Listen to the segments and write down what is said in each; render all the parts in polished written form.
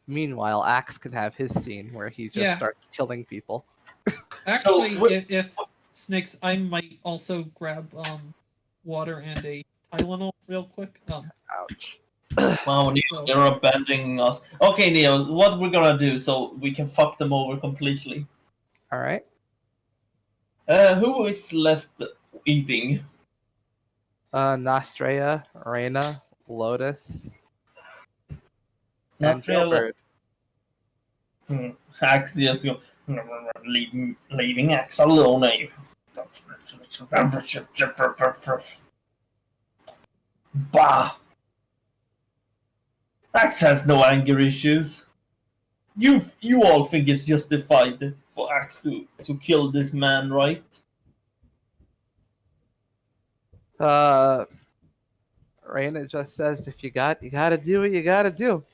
Meanwhile, Axe can have his scene where he just starts killing people. Actually, if Snakes, I might also grab water and a Tylenol real quick. Ouch. Wow, Neo, they're abandoning us. Okay, Neo, what we're gonna do so we can fuck them over completely? All right. Who is left eating? Nostrea, Reina, Lotus, and Nostrea, Jailbird. Axe just go, leaving Axe alone, eh? Bah! Axe has no anger issues. You all think it's justified for Axe to kill this man, right? Reina just says, "If you gotta do what you gotta do."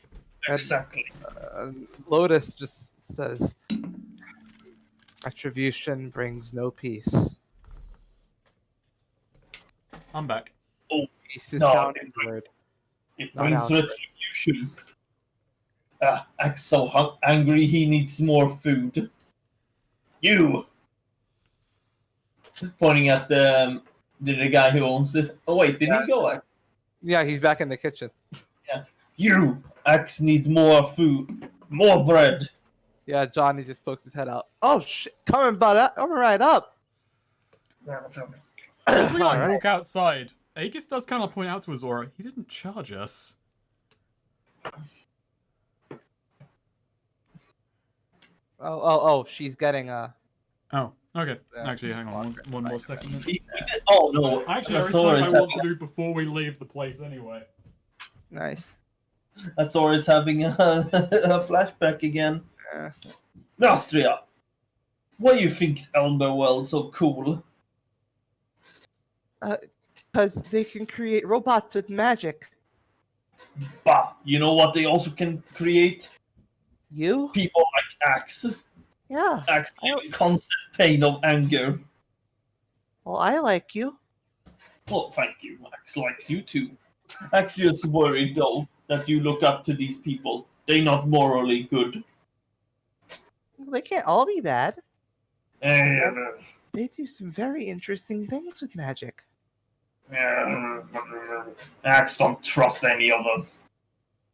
Exactly. Lotus just says, "Retribution brings no peace." I'm back. Oh, peace is found in the word. It brings retribution. Axe so angry he needs more food. You! Pointing at the guy who owns it. Oh wait, did he go? Yeah, he's back in the kitchen. Yeah. You! Axe need more food. More bread. Yeah, Johnny just pokes his head out. Oh shit, coming right up. As we walk outside, Aegis does kind of point out to Azora, he didn't charge us. Oh, she's getting Oh, okay. Actually, hang on one more second. Oh no! Actually, there is something I want to do before we leave the place anyway. Nice. Azora's having a flashback again. Nostria, why do you think Elmerwell so cool? Because they can create robots with magic. Bah, you know what they also can create? You? People like Axe. Yeah. Axe in constant pain of anger. Well, I like you. Well, thank you. Axe likes you too. Axe just worried though that you look up to these people. They're not morally good. They can't all be bad. They do some very interesting things with magic. Axe don't trust any of them.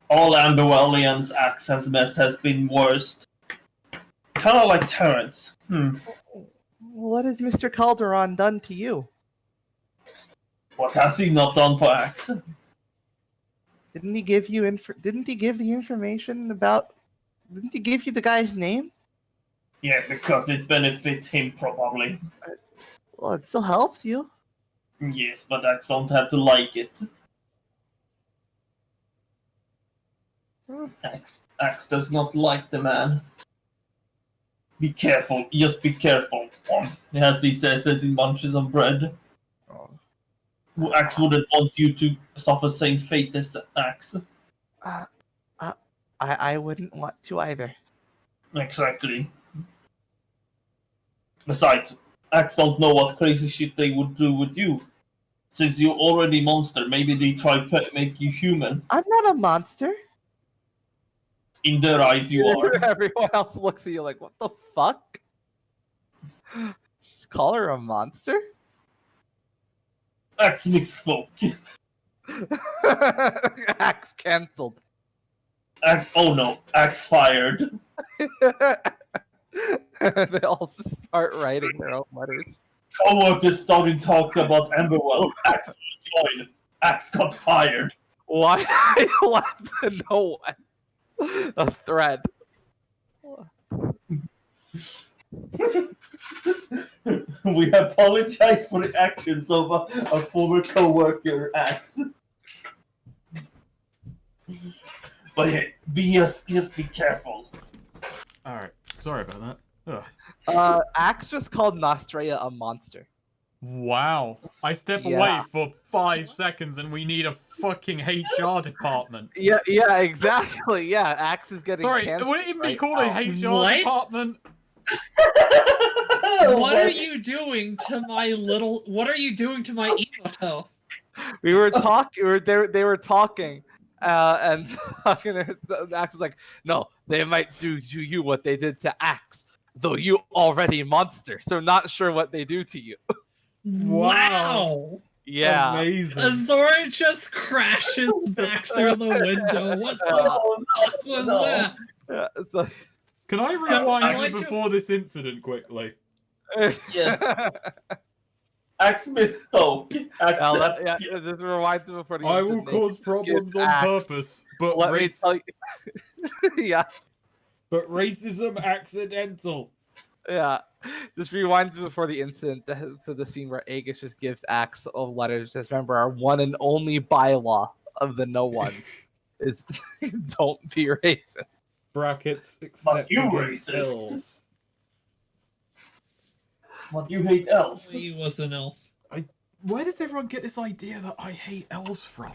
All Amberwellians Axe has met has been worst. Kind of like Terrence. What has Mr. Calderon done to you? What has he not done for Axe? Didn't he give you Didn't he give the information about? Didn't he give you the guy's name? Yeah, because it benefits him probably. Well, it still helps you. Yes, but Axe don't have to like it. Axe does not like the man. Be careful, just be careful. As he says as he munches on bread. Axe wouldn't want you to suffer the same fate as Axe. I wouldn't want to either. Exactly. Besides, Axe don't know what crazy shit they would do with you. Since you're already monster, maybe they try to make you human. I'm not a monster. In their eyes, you are. Everyone else looks at you like, what the fuck? Just call her a monster? Axe misspoke. Axe cancelled. Oh no, Axe fired. They all start writing their own letters. Co-workers starting talk about Amberwell. Axe joined. Axe got fired. Why I left no one? A thread. We apologize for the actions of a former co-worker, Axe. But yeah, just be careful. Alright, sorry about that. Ugh. Axe just called Nostrea a monster. Wow. I step away for 5 seconds and we need a fucking HR department. Yeah, exactly. Yeah, Axe is getting canceled. Would it even be called a HR department? What are you doing to my What are you doing to my emoto? We were talking. They were talking, And fucking Axe was like, no, they might do to you what they did to Axe, though you already monster, so not sure what they do to you. Wow! Yeah. Amazing. Azora just crashes back through the window. What the Oh, fuck was no. that? Yeah, it's like, Can I I rewind like to to- before this incident quickly? Yes. Axe misspoke. Axe yeah, said, this reminds me before the I will incident, cause Ace problems gives on Axe. purpose, but Let me tell you. Yeah, racism accidental. yeah. Just rewind to before the incident to the scene where Aegis just gives Axe a letter. Says, remember, our one and only bylaw of the No Ones is don't be racist. Brackets But except you against racist. elves. What, you hate elves? He was an elf. Where does everyone get this idea that I hate elves from?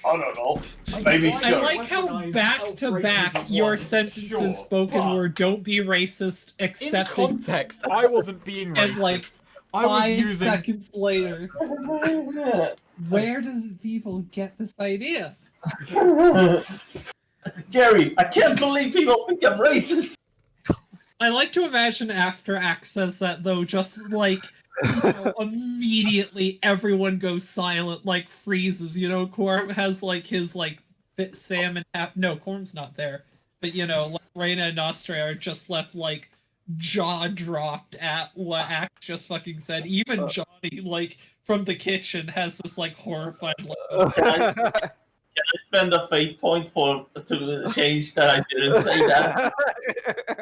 I don't know. Maybe I sure. like how Recognize back elf to back racism your once, sentences sure, spoken but were "Don't be racist," in except context, I wasn't being And, like, racist. I was 5 using seconds later. Where does people get this idea? Jerry, I can't believe people think I'm racist. I like to imagine after Axe says that though, just like immediately everyone goes silent, like freezes. Corm has like his bit salmon. No, Corm's not there, but like Reyna and Nostra are just left like jaw dropped at what Axe just fucking said. Even Johnny, like from the kitchen, has this like horrified look. Can I spend a fate point to change that I didn't say that?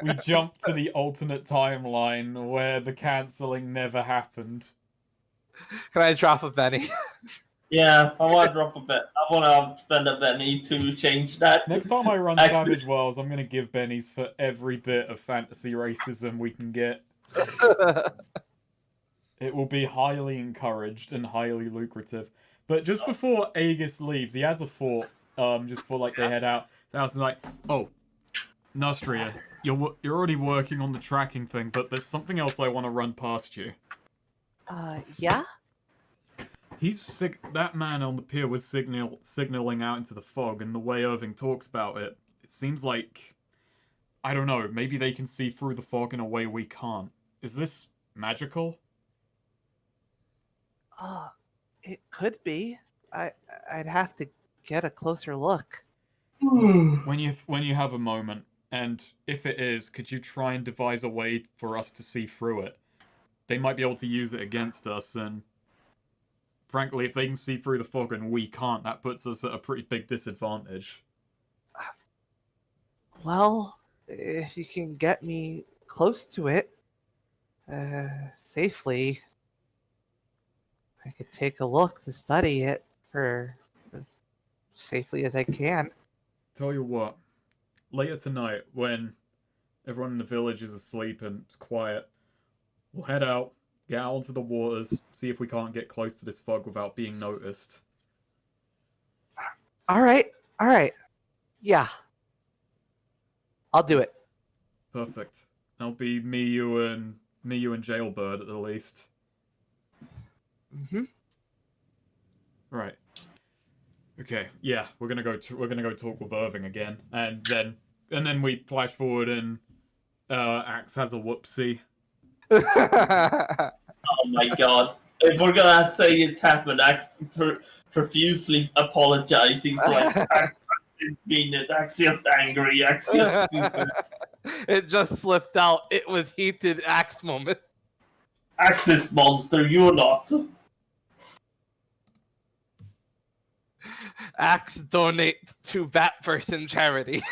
we jumped to the alternate timeline where the cancelling never happened. Can I drop a penny? Yeah, I want to drop a bet. I want to spend a penny to change that. Next time I run Actually- Savage Worlds, I'm gonna give bennies for every bit of fantasy racism we can get. It will be highly encouraged and highly lucrative. But just before Aegis leaves, he has a thought. Just before like they head out, the house is like, "Oh, Nostria, you're already working on the tracking thing, but there's something else I want to run past you." Yeah? That man on the pier was signaling out into the fog, and the way Irving talks about it, it seems like, I don't know, maybe they can see through the fog in a way we can't. Is this magical? It could be. I'd have to get a closer look. When you have a moment, and if it is, could you try and devise a way for us to see through it? They might be able to use it against us, and frankly, if they can see through the fog and we can't, that puts us at a pretty big disadvantage. Well, if you can get me close to it, safely, I could take a look to study it for as safely as I can. Tell you what, later tonight, when everyone in the village is asleep and it's quiet, we'll head out, get out onto the waters, see if we can't get close to this fog without being noticed. All right. Yeah. I'll do it. Perfect. That'll be me, you, and Jailbird at the least. Mm-hmm. Right. Okay. Yeah, we're gonna go talk with Irving again, and then we flash forward and Axe has a whoopsie. Oh my god. If we're gonna say it happened, Axe profusely apologizing, so like, Axe didn't mean it, Axe just angry, Axe just stupid. It just slipped out. It was heated Axe moment. Axe is monster, you're not. Axe donate to Bat Person charity.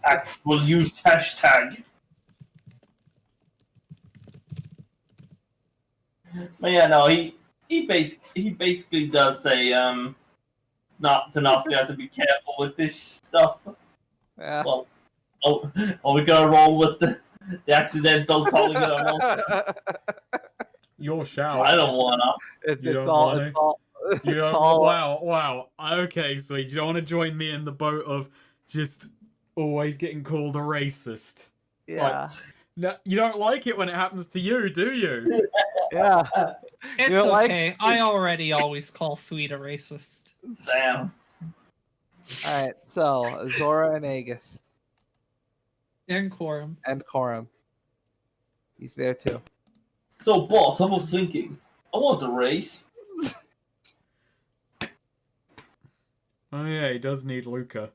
Axe will use hashtag. But yeah, no, he basically does say not to have to be careful with this stuff. Yeah. Well, are we gonna roll with the accidental calling it a monster? Your shout. I don't wanna. You don't wanna? You don't, wow. Okay, so you don't want to join me in the boat of just always getting called a racist. Yeah. No, you don't like it when it happens to you, do you? Yeah. It's don't like- okay. I already always call Sweet a racist. Damn. All right, so Zora and Aegis And Quorum. and Corum. He's there too. So, boss, I was thinking, I want a race. Oh yeah, he does need Luca.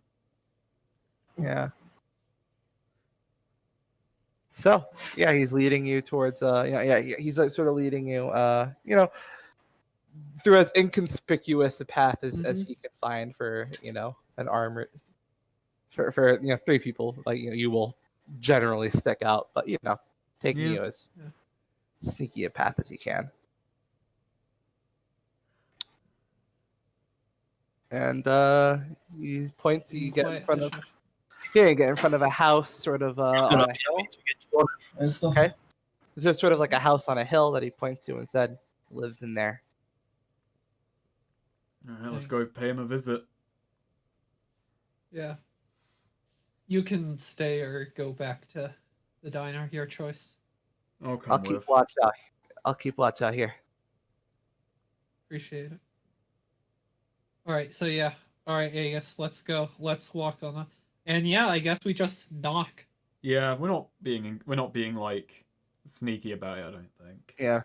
Yeah. So yeah, he's leading you towards he's like sort of leading you through as inconspicuous a path as he can find for an armor for 3 people. Like you will generally stick out, but taking Yeah. you as sneaky a path as he can. And he points. You get in front of you get in front of a house, sort of on a hill. To get water and stuff. Okay. It's just sort of like a house on a hill that he points to and said lives in there. Alright, let's go pay him a visit. Yeah. You can stay or go back to the diner, your choice. I'll come I'll with. keep watch out. I'll keep watch out here. Appreciate it. Alright, so yeah. Alright, Aegis, let's go. Let's walk on the and yeah, I guess we just knock. Yeah, we're not being like sneaky about it, I don't think. Yeah.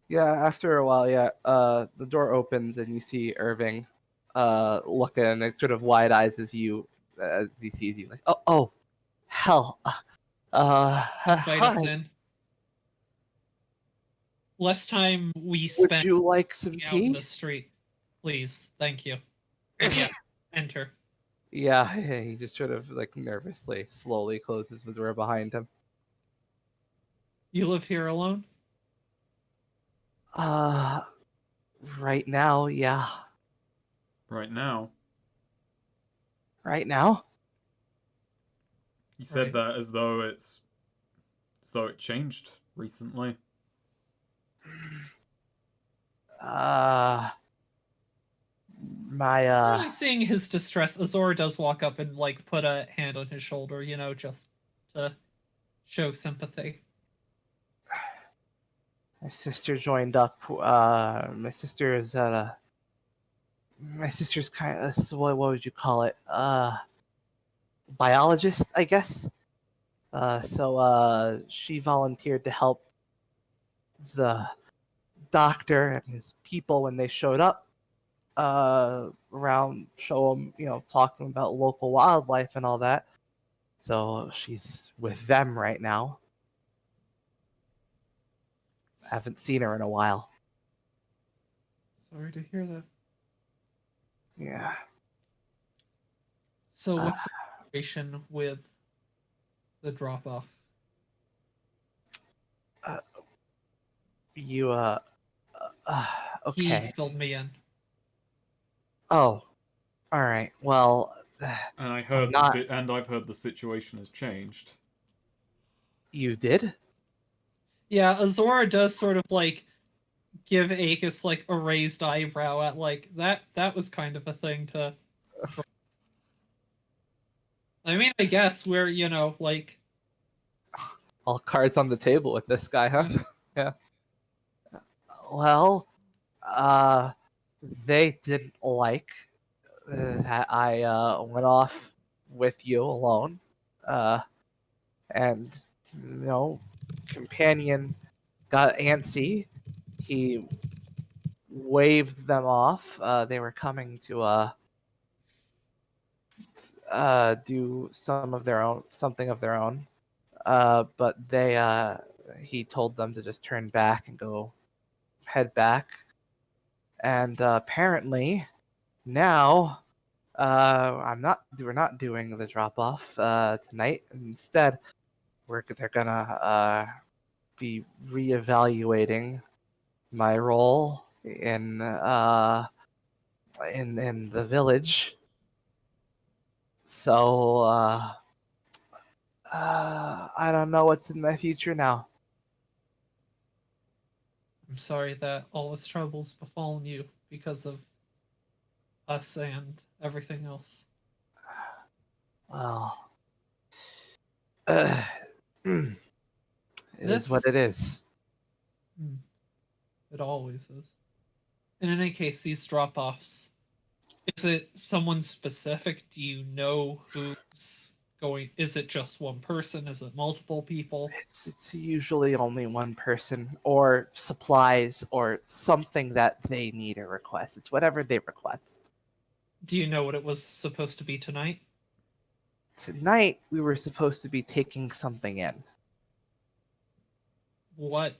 Yeah, after a while, the door opens and you see Irving looking and sort of wide eyes as he sees you, like, oh hell. Invite us Hi. in. Less time we Would spent you like some out in tea? the street. Please. Thank you. And yeah, enter. Yeah, he just sort of like nervously, slowly closes the door behind him. You live here alone? Right now, yeah. Right now, Right now? you said Right. that as though it changed recently. My Really seeing his distress, Azor does walk up and like put a hand on his shoulder, just to show sympathy. my sister joined up. My sister is my sister's kind of what would you call it? Biologist, I guess. So she volunteered to help the doctor and his people when they showed up around, show them, talk to them about local wildlife and all that. So she's with them right now. Haven't seen her in a while. Sorry to hear that. Yeah. So what's the situation with the drop off? You okay. He filled me in. Oh, all right. Well, And I heard not- I've heard the situation has changed. you did? Yeah, Azora does sort of like give Aegis like a raised eyebrow at like that was kind of a thing to I mean, I guess we're, like All cards on the table with this guy, huh? Yeah. Well, they didn't like that I went off with you alone, and companion got antsy. He waved them off. They were coming to do something of their own. But he told them to just turn back and head back. And apparently now we're not doing the drop off tonight. Instead, they're gonna be reevaluating my role in the village. So I don't know what's in my future now. I'm sorry that all this trouble's befallen you because of us and everything else. Well, it is what it is. It always is. In any case, these drop-offs, is it someone specific? Do you know who's going? Is it just one person? Is it multiple people? It's usually only one person or supplies or something that they need or request. It's whatever they request. Do you know what it was supposed to be tonight? Tonight we were supposed to be taking something in. What?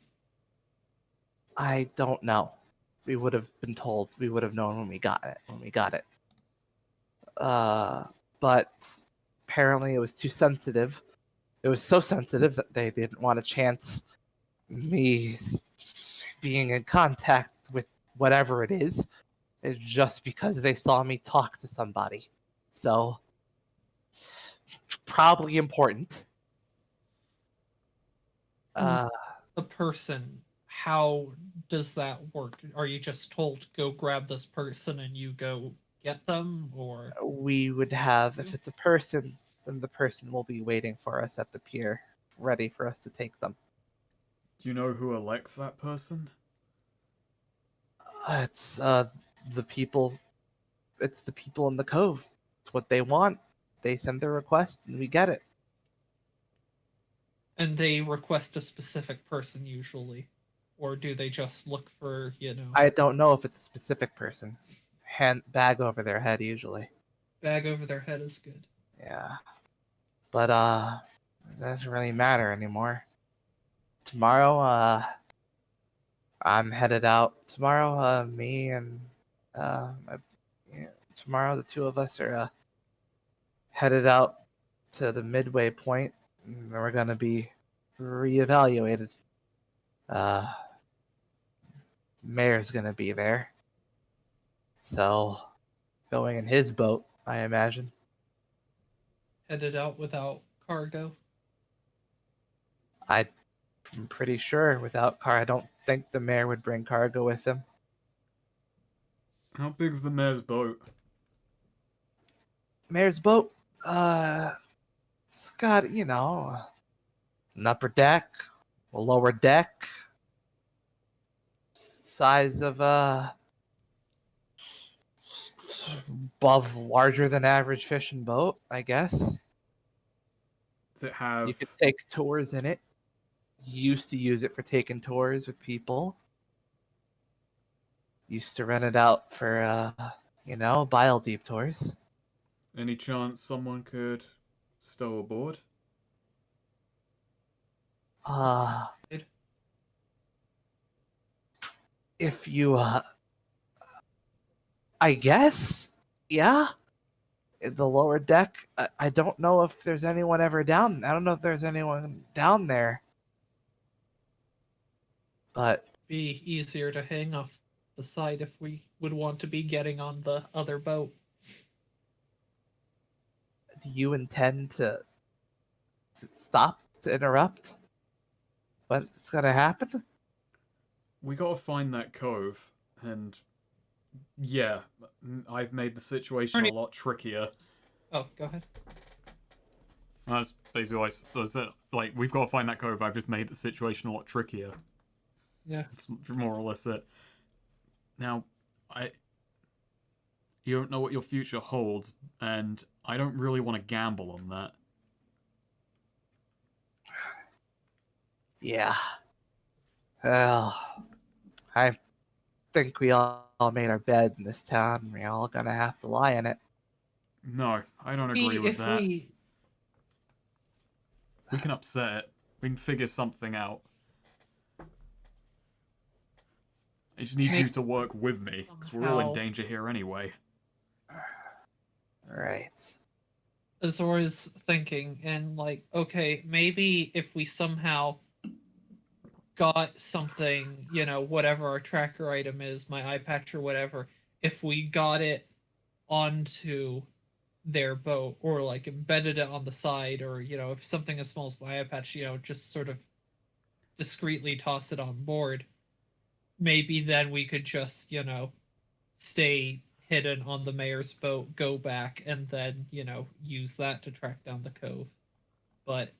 I don't know. We would have been told. We would have known when we got it. But apparently it was too sensitive. It was so sensitive that they didn't want to chance me being in contact with whatever it is. It's just because they saw me talk to somebody. So, probably important. The person, how does that work? Are you just told to go grab this person and you go get them, or We would have, if it's a person, then the person will be waiting for us at the pier, ready for us to take them. Do you know who elects that person? It's the people. It's the people in the cove. It's what they want. They send their request, and we get it. and they request a specific person usually, or do they just look for, I don't know if it's a specific person. Hand bag over their head usually. bag over their head is good. Yeah, but it doesn't really matter anymore. Tomorrow, I'm headed out. Tomorrow, me and yeah, tomorrow the two of us are headed out to the midway point, and we're gonna be reevaluated. Uh, Mayor's gonna be there, so going in his boat, I imagine. Headed out without cargo. I'm pretty sure without car, I don't think the mayor would bring cargo with him. How big's the mayor's boat? Mayor's boat, it's got an upper deck, a lower deck, size of above larger than average fishing boat, I guess. Does it have? You could take tours in it. Used to use it for taking tours with people. Used to rent it out for bile deep tours. Any chance someone could stow aboard? If you I guess, yeah. In the lower deck, I don't know if there's anyone ever down. I don't know if there's anyone down there. But Be easier to hang off the side if we would want to be getting on the other boat. do you intend to stop, to interrupt what's gonna happen? We gotta find that cove, and yeah, I've made the situation a lot trickier. Oh, go ahead. That's basically what I said. Like, we've got to find that cove. I've just made the situation a lot trickier. Yeah. That's more or less it. Now, you don't know what your future holds, and I don't really want to gamble on that. Yeah. Well, I think we all made our bed in this town. We're all gonna have to lie in it. No, I don't agree with If that. we We can upset it. We can figure something out. I just need you to work with me, because we're all in danger here anyway. Right. Azora's thinking, and like, okay, maybe if we somehow got something, whatever our tracker item is, my eye patch or whatever, if we got it onto their boat or like embedded it on the side, or if something as small as my eye patch, just sort of discreetly toss it on board, maybe then we could just stay hidden on the mayor's boat, go back, and then use that to track down the cove. But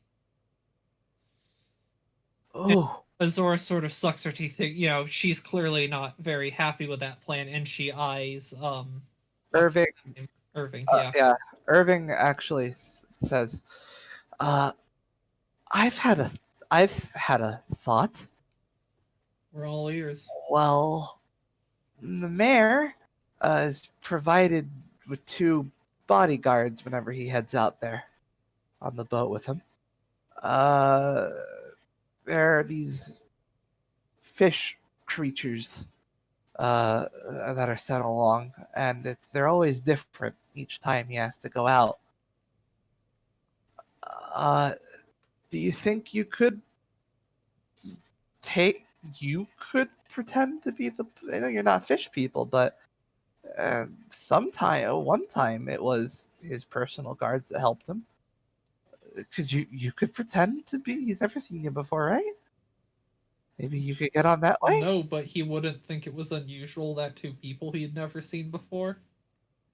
Oh, Azora sort of sucks her teeth. You know, she's clearly not very happy with that plan, and she eyes what's Irving. his name? Irving. Yeah, Irving actually says, uh, "I've had a, I've had a thought. We're all ears. Well, the mayor is provided with 2 bodyguards whenever he heads out there on the boat with him. Uh, there are these fish creatures that are sent along, and they're always different each time he has to go out. Uh, do you think you could pretend to be the? I know you're not fish people, but one time it was his personal guards that helped him. You could pretend to be? He's never seen you before, right? Maybe you could get on that way. No, but he wouldn't think it was unusual that 2 people he had never seen before.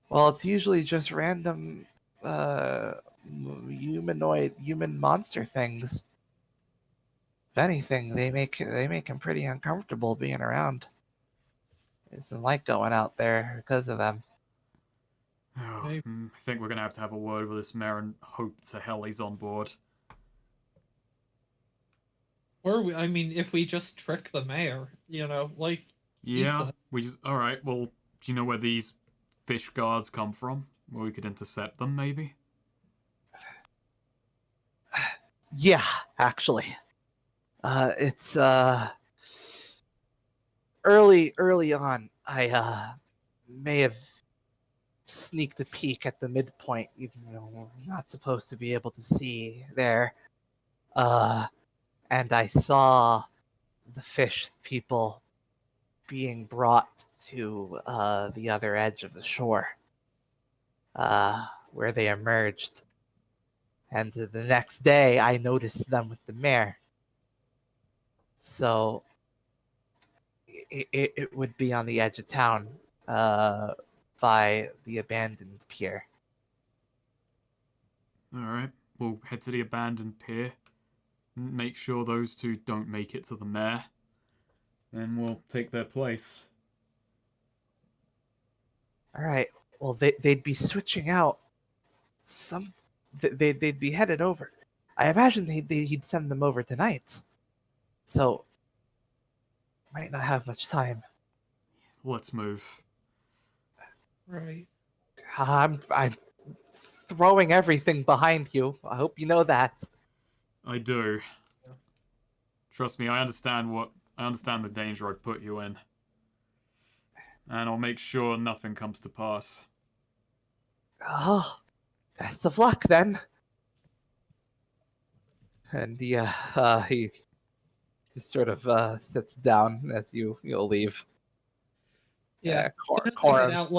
Well, it's usually just random human monster things. If anything, they make him pretty uncomfortable being around. He doesn't like going out there because of them. Oh, Maybe. I think we're going to have a word with this mayor and hope to hell he's on board. Or I mean, if we just trick the mayor, you know, like Yeah, we just... Alright, well, do you know where these fish guards come from? Where we could intercept them, maybe? Yeah, actually. It's early on. I may have sneaked a peek at the midpoint, even though we're not supposed to be able to see there. And I saw the fish people being brought to the other edge of the shore, where they emerged. And the next day, I noticed them with the mayor. So it would be on the edge of town, by the abandoned pier. Alright, we'll head to the abandoned pier. Make sure those 2 don't make it to the mayor. Then we'll take their place. All right. Well, they'd be switching out. They'd be headed over. I imagine he'd send them over tonight. So might not have much time. Let's move. right. I'm throwing everything behind you. I hope you know that. I do. Trust me, I understand the danger I've put you in. And I'll make sure nothing comes to pass. Oh, best of luck then. And he just sort of sits down as you'll leave. Yeah. Corum. Out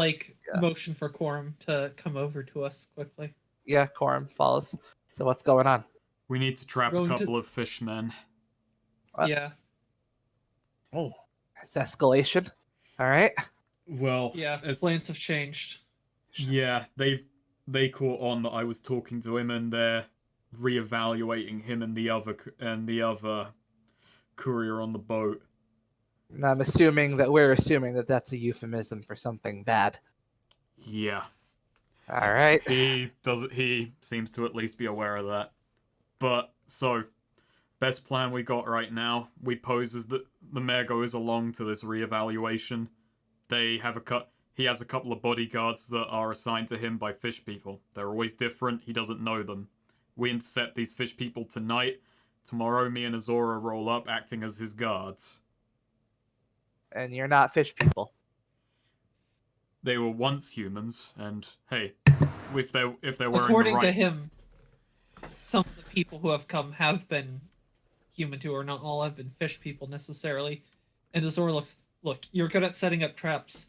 motion for Corum to come over to us quickly. Yeah, Corum follows. So what's going on? We need to trap a Going to- couple of fishmen. What? Yeah. Oh, it's escalation. All right. Well, Yeah. Plans have changed. Yeah, they caught on that I was talking to him, and they're reevaluating him and the other courier on the boat. And we're assuming that that's a euphemism for something bad. Yeah. All right. He seems to at least be aware of that. But so, best plan we got right now. We pose as the mayor goes along to this reevaluation. He has a couple of bodyguards that are assigned to him by fish people. They're always different. He doesn't know them. We intercept these fish people tonight. Tomorrow, me and Azora roll up, acting as his guards. And you're not fish people. They were once humans, and hey, if they're wearing According the right... to him, some of the people who have come have been human too, or not all have been fish people necessarily. And Azora look, you're good at setting up traps.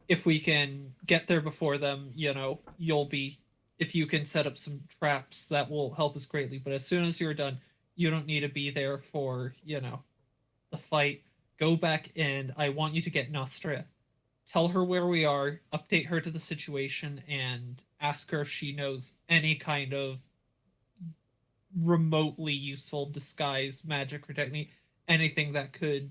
If we can get there before them, you know, if you can set up some traps, that will help us greatly. But as soon as you're done, you don't need to be there for, you know, the fight. Go back and I want you to get Nostria. Tell her where we are, update her to the situation, and ask her if she knows any kind of remotely useful disguise, magic, or technique. anything that could,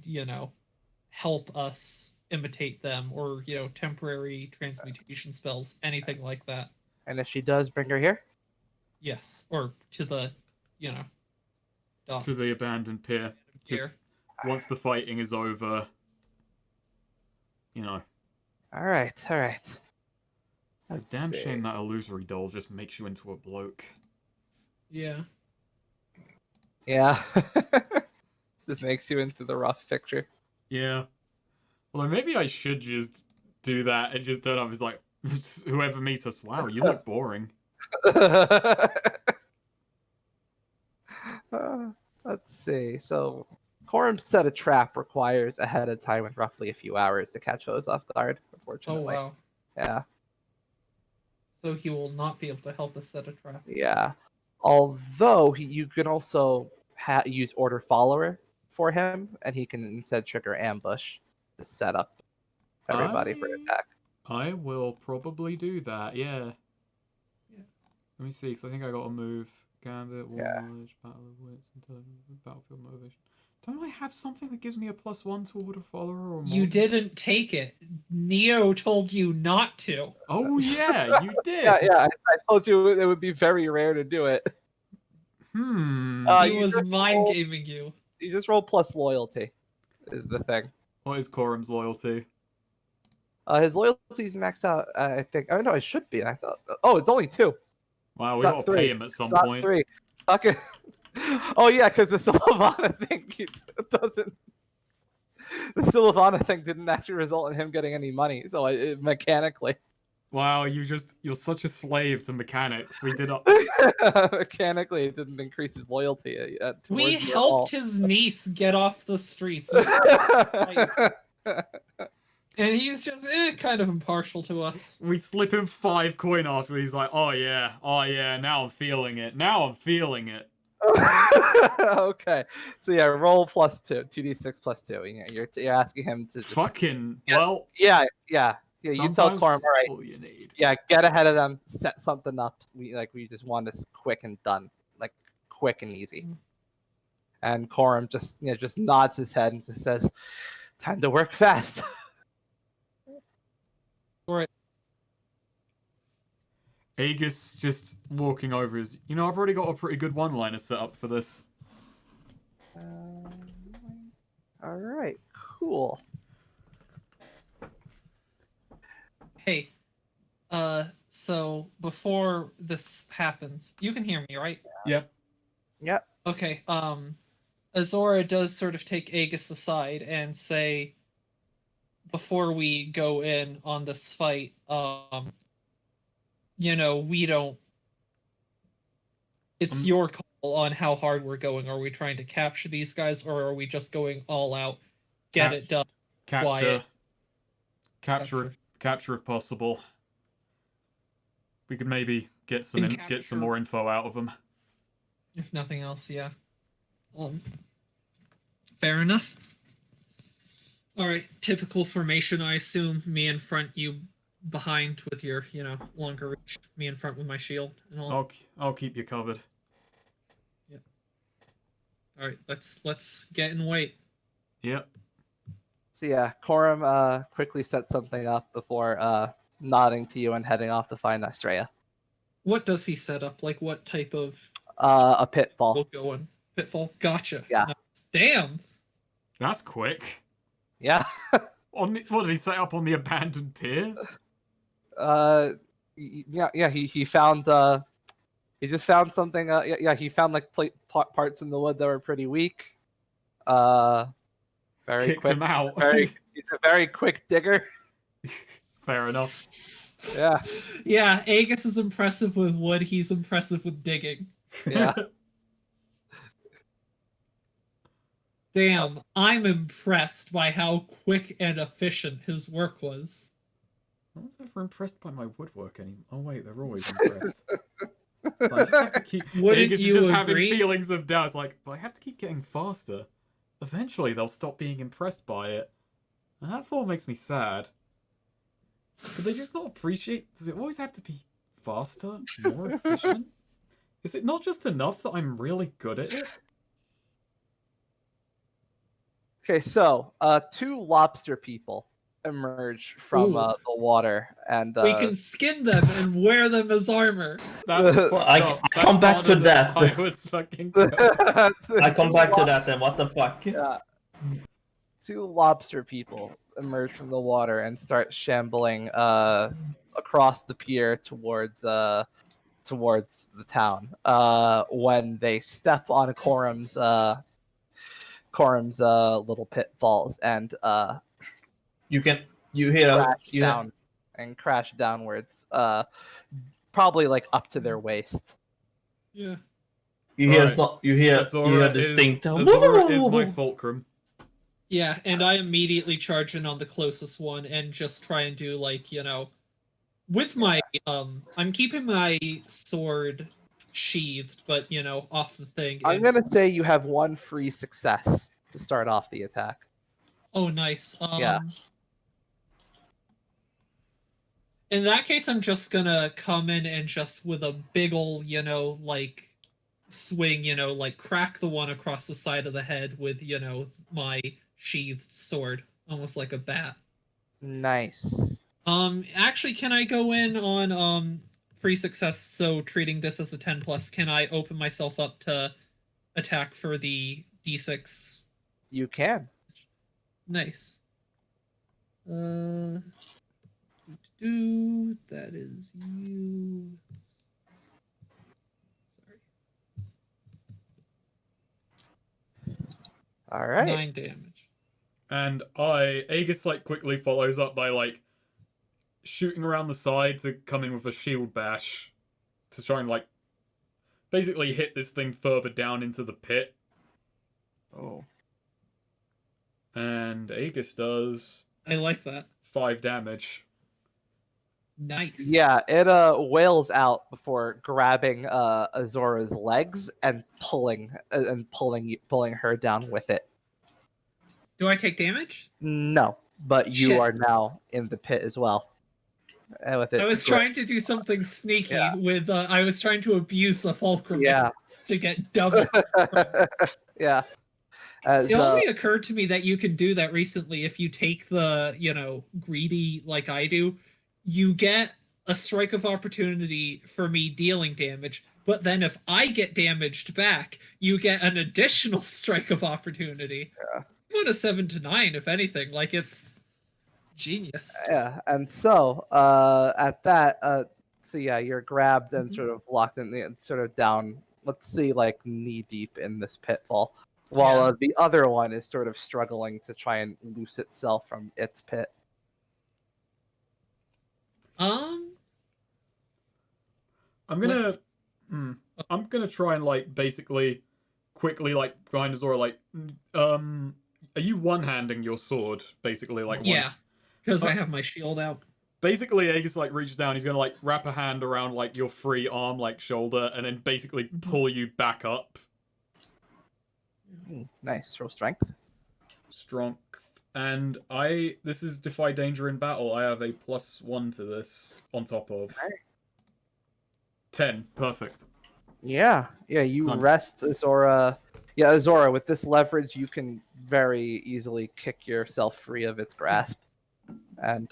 help us imitate them, or temporary transmutation spells, anything like that. And if she does, bring her here. Yes, or to the, you know, docks. To the abandoned pier. Just once the fighting is over, All right. It's a damn shame that illusory doll just makes you into a bloke. Yeah. Yeah. This makes you into the rough picture. Yeah. Although maybe I should just do that and just turn up as like, whoever meets us, wow, you look boring. Let's see. So, Quorum's set a trap requires ahead of time with roughly a few hours to catch those off guard, Oh, unfortunately. wow. Yeah. So he will not be able to help us set a trap. Yeah. Although you can also use Order Follower for him, and he can instead trigger Ambush to set up everybody for an attack. I will probably do that, yeah. Yeah. Let me see, because I think I got to move Gambit, War Yeah. Knowledge, Battle of Wits, Intelligence, Battlefield Motivation. Don't I have something that gives me a +1 to Order Follower or more? You didn't take it. Neo told you not to. Oh yeah, you did. Yeah. I told you it would be very rare to do it. He You was just mind roll- gaming you. You just roll plus loyalty, is the thing. What is Quorum's loyalty? His loyalty's maxed out. I think. Oh no, it should be maxed out. Oh, it's only 2. Wow, we Not got to 3. pay him at some It's not point. 3. Okay. Oh yeah, because the Sylvana thing doesn't. The Sylvana thing didn't actually result in him getting any money, so mechanically. Wow, you're such a slave to mechanics. We did Mechanically, it didn't increase his loyalty. We towards you at helped his niece get off the streets. And he's just kind of impartial to us. we slip him 5 coin after he's like, oh yeah, now I'm feeling it. Okay, so yeah, roll plus 2, 2d6 plus 2. You're asking him to just, Fucking Yeah. well. Yeah. You tell sometimes Quorum, all right. all you need. Yeah, get ahead of them, set something up. We just want this quick and done, like quick and easy. And Quorum just nods his head and just says, "Time to work fast." Aegis just walking over is, I've already got a pretty good one-liner set up for this. All right, cool. Hey, so before this happens, you can hear me, right? Yep. Okay, Azora does sort of take Aegis aside and say, before we go in on this fight, we don't... It's your call on how hard we're going. Are we trying to capture these guys, or are we just going all out, get it done? Capture Quiet. if possible. We could maybe get some more info out of them. If nothing else, yeah. Fair enough. Alright, typical formation, I assume. Me in front, you behind with your, longer reach. Me in front with my shield and all. I'll keep you covered. Yep. Alright, let's get and wait. Yep. So yeah, Quorum quickly sets something up before nodding to you and heading off to find Estrella. What does he set up? Like, what type of... A pitfall. We'll go in. Pitfall? Gotcha. Yeah. Nice. Damn! That's quick. Yeah. What did he set up on the abandoned pier? Yeah. He found. He just found something. He found like parts in the wood that were pretty weak. Very Kicked quick. him out. He's a very quick digger. Fair enough. Yeah. Yeah, Aegis is impressive with wood, he's impressive with digging. Yeah. Damn, I'm impressed by how quick and efficient his work was. No one's ever impressed by my woodwork anymore. Oh wait, they're always impressed. I just have to keep. Wouldn't Aegis is you just agree? having feelings of doubt. It's like, but I have to keep getting faster. Eventually, they'll stop being impressed by it. And that thought makes me sad. But they just not appreciate. Does it always have to be faster, more efficient? Is it not just enough that I'm really good at it? Okay, so two lobster people emerge from Ooh. the water, and We can skin them and wear them as armor. That's fucked I up. That's come back to harder than that. I was fucking. I come back to that then. What the fuck? Yeah. Two lobster people emerge from the water and start shambling across the pier towards the town. When they step on Corum's little pitfalls and You hear crash down and crash downwards. Probably like up to their waist. Yeah. you hear Right. you hear Azora distinct. is my fulcrum. Yeah, and I immediately charge in on the closest one and just try and do like, with my I'm keeping my sword sheathed, but off the thing. I'm gonna say you have one free success to start off the attack. Oh, nice. Yeah. In that case, I'm just gonna come in and just with a big ol', like swing, like crack the one across the side of the head with, my sheathed sword, almost like a bat. Nice. Actually, can I go in on free success? So treating this as a 10+, can I open myself up to attack for the d6? You can. Nice. That is you. Sorry. All right. 9 damage. And Aegis like quickly follows up by like shooting around the side to come in with a shield bash to try and like basically hit this thing further down into the pit. Oh. And Aegis does I like that. 5 damage. Nice. Yeah, it wails out before grabbing Azora's legs and pulling her down with it. Do I take damage? No, but you Shit. are now in the pit as well. With it, I was trying to do something sneaky with I was trying to abuse the fulcrum Yeah. to get double. Yeah. It only occurred to me that you can do that recently if you take the, greedy like I do. You get a strike of opportunity for me dealing damage, but then if I get damaged back, you get an additional strike of opportunity. Yeah. I'm on a 7 to 9, if anything. Like, it's genius. Yeah, and so at that, so yeah, you're grabbed and sort of locked in the sort of down. Let's see, like knee deep in this pitfall, while the other one is sort of struggling to try and loose itself from its pit. I'm gonna try and like basically quickly like behind Azora like are you one-handing your sword basically like Yeah, because I have my shield out. Basically Aegis like reaches down, he's gonna like wrap a hand around like your free arm like shoulder and then basically pull you back up. Nice. Throw strength. Strength. And this is defy danger in battle. I have a +1 to this on top of 10. Perfect. Yeah, you Son. rest Azora. Yeah, Azora, with this leverage, you can very easily kick yourself free of its grasp and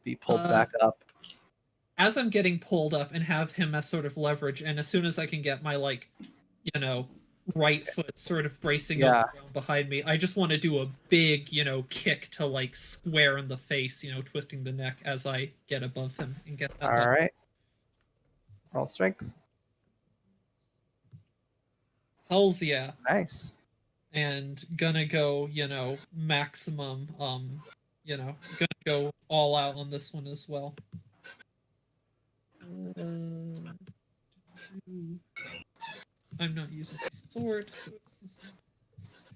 be pulled back up. As I'm getting pulled up and have him as sort of leverage, and as soon as I can get my, like, right foot sort of bracing on the ground behind me, I just want to do a big, kick to, like, square in the face, twisting the neck as I get above him and get that. All right. Roll strength. Hells yeah. Nice. And gonna go, maximum, gonna go all out on this one as well. I'm not using my sword, so it's this one.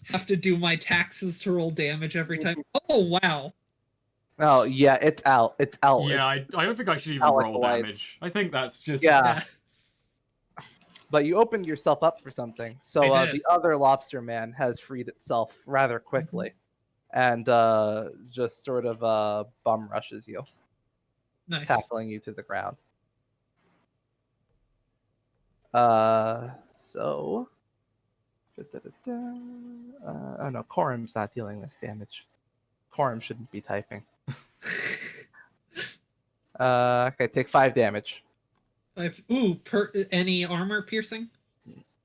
Have to do my taxes to roll damage every time. Oh wow. Oh yeah, it's out. It's out. Yeah, I don't think I should even roll damage. I think that's just But you opened yourself up for something. So the other lobster man has freed itself rather quickly, and just sort of bum rushes you, tackling you to the ground. So Oh no, Korum's not dealing this damage. Korum shouldn't be typing. Okay, take 5 damage. Any armor piercing?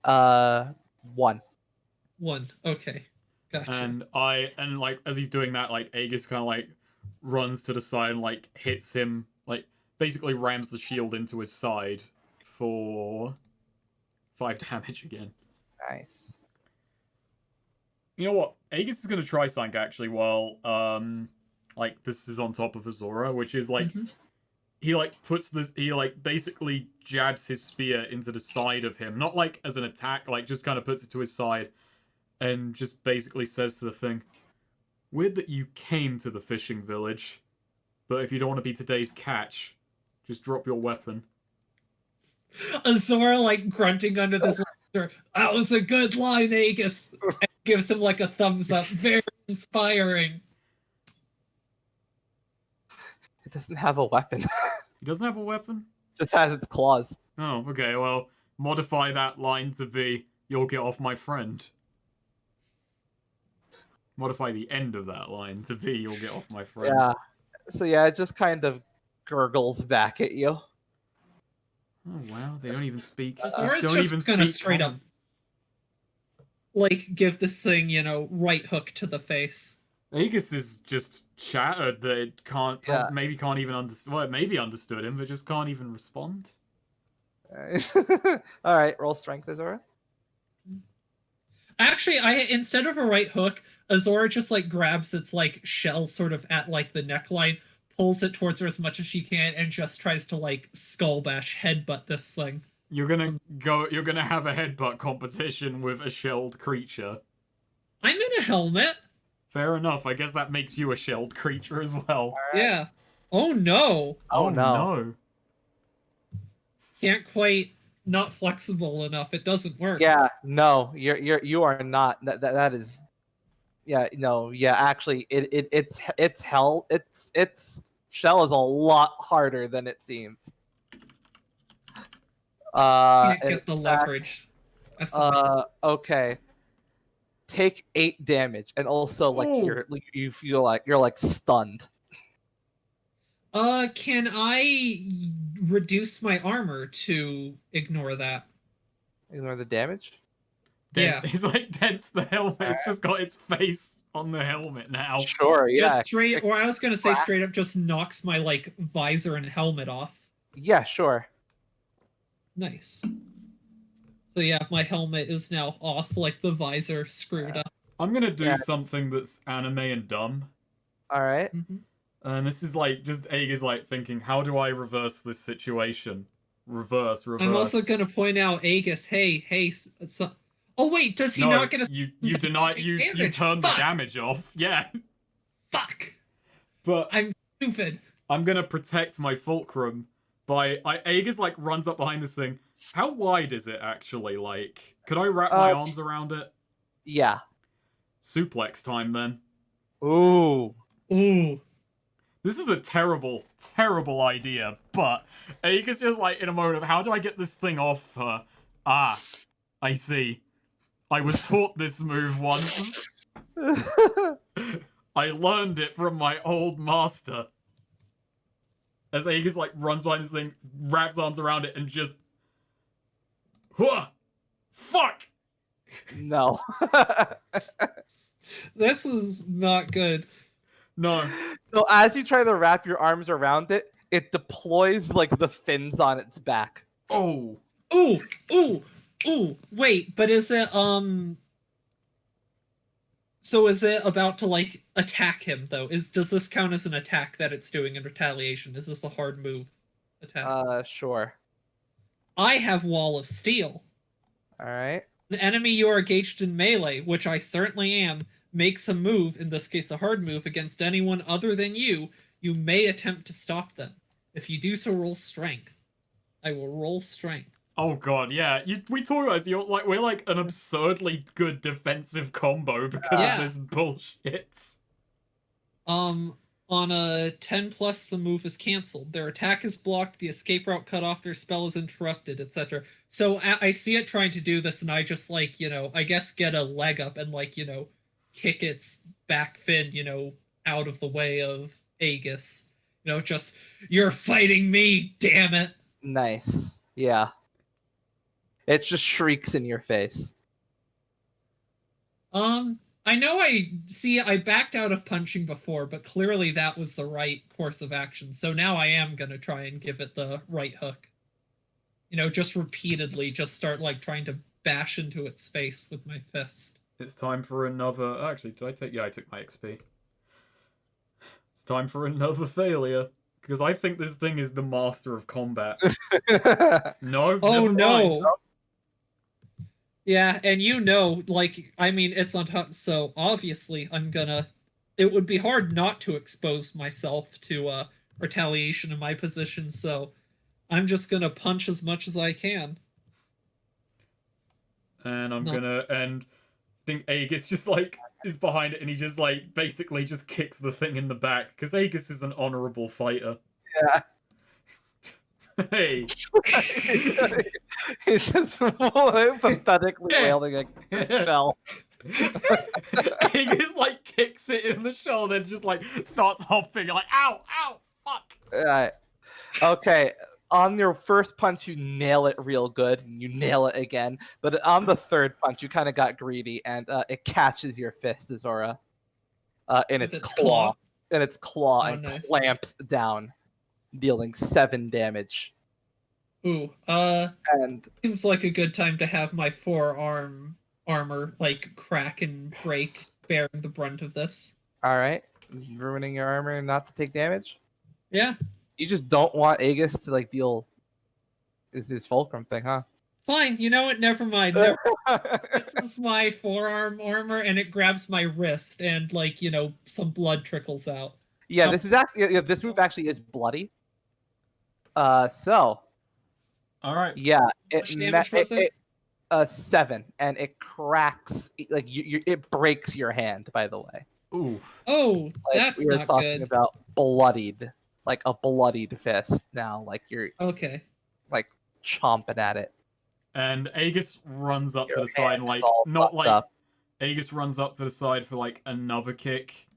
1. 1. Okay. Gotcha. And like as he's doing that, like Aegis kind of like runs to the side and like hits him, like basically rams the shield into his side for 5 damage again. Nice. You know what? Aegis is gonna try something actually while like this is on top of Azora, which is like he like puts this he like basically jabs his spear into the side of him. Not like as an attack, like just kind of puts it to his side and just basically says to the thing, "Weird that you came to the fishing village, but if you don't want to be today's catch, just drop your weapon." Azora like grunting under this lecture. That was a good line, Aegis. And gives him like a thumbs up. Very inspiring. It doesn't have a weapon. He doesn't have a weapon? Just has its claws. Oh, okay, well, modify that line to be, "You'll get off my friend." Modify the end of that line to be, "You'll get off my friend." Yeah. So yeah, it just kind of gurgles back at you. Oh, wow, they don't even speak. Azora's don't just even gonna speak straight up common. like give this thing, right hook to the face. Aegis is just shattered that it can't, Yeah. maybe can't even understand. Well, it maybe understood him, but just can't even respond. All right, roll strength, Azora. Actually, instead of a right hook, Azora just like grabs its like shell sort of at like the neckline, pulls it towards her as much as she can, and just tries to like skull bash, headbutt this thing. You're gonna have a headbutt competition with a shelled creature. I'm in a helmet. Fair enough. I guess that makes you a shelled creature as well. Right. Yeah. Oh no. Oh, no. Can't quite. Not flexible enough. It doesn't work. Yeah, no, you are not. That is. Yeah, no, yeah. Actually, it's hell. Its shell is a lot harder than it seems. Can't in get the fact, leverage. Okay. Take 8 damage, and also like Ooh. you feel like you're like stunned. Can I reduce my armor to ignore that? Ignore the damage. Yeah. It's like dents the helmet. It's just got its face on the helmet now. Sure, yeah. Just straight, or I was gonna say straight up, just knocks my like visor and helmet off. Yeah, sure. Nice. So yeah, my helmet is now off, like the visor screwed up. I'm gonna do Yeah. something that's anime and dumb. All right. And this is like just Aegis like thinking, how do I reverse this situation? Reverse. I'm also gonna point out Aegis. Hey. Oh wait, does he not get a? you deny you damage? turn the Fuck! damage off. Yeah. Fuck. But I'm stupid. I'm gonna protect my fulcrum by Aegis like runs up behind this thing. How wide is it actually? Like, could I wrap my arms around it? Yeah. Suplex time then. Ooh. Ooh. This is a terrible, terrible idea, but Aegis is like in a moment of how do I get this thing off her? Ah, I see. I was taught this move once. I learned it from my old master. As Aegis like runs behind this thing, wraps arms around it, and just, huh, fuck. No. This is not good. No. So as you try to wrap your arms around it, it deploys like the fins on its back. Oh. Ooh. Wait, but is it So is it about to like attack him though? Does this count as an attack that it's doing in retaliation? Is this a hard move attack? Sure. I have Wall of Steel. All right. An enemy you are engaged in melee, which I certainly am, makes a move, in this case a hard move, against anyone other than you, you may attempt to stop them. If you do so, roll strength. I will roll strength. Oh god, yeah. We talk about this, we're like an absurdly good defensive combo because of this bullshit. On On a 10 plus, the move is canceled. Their attack is blocked, the escape route cut off, their spell is interrupted, etc. So I see it trying to do this, and I just, like, I guess get a leg up and, like, kick its back fin, out of the way of Aegis. Just, you're fighting me, damn it. Nice. Yeah. It just shrieks in your face. I know I backed out of punching before, but clearly that was the right course of action. So now I am gonna try and give it the right hook. Just repeatedly, just start like trying to bash into its face with my fist. It's time for another. Actually, did I take? Yeah, I took my XP. It's time for another failure because I think this thing is the master of combat. No. Oh never no. mind. Yeah, and it's on top, so obviously it would be hard not to expose myself to retaliation in my position, so I'm just gonna punch as much as I can. And No. and I think Aegis just like is behind it and he just like basically just kicks the thing in the back because Aegis is an honorable fighter. Yeah. Hey. He's just pathetically wailing a shell. Aegis like kicks it in the shoulder and just like starts hopping like ow, fuck. Okay. On your first punch, you nail it real good, and you nail it again. But on the third punch, you kind of got greedy, and it catches your fist, Azora, in its claw, and nice. clamps down, dealing 7 damage. Ooh, And seems like a good time to have my forearm armor like crack and break, bearing the brunt of this. all right, ruining your armor not to take damage. Yeah. You just don't want Aegis to like deal his fulcrum thing, huh? Fine, you know what? Never mind. This is my forearm armor, and it grabs my wrist, and some blood trickles out. Yeah, this is actually this move actually is bloody. So. All right. Yeah, How much damage was it? 7, and it cracks like it breaks your hand. By the way. Ooh. Oh, that's we were not talking good. about bloodied, like a bloodied fist. Now, like you're Okay. like chomping at it. And Aegis runs up to Your the side and hand like is all not fucked like up. Aegis runs up to the side for like another kick,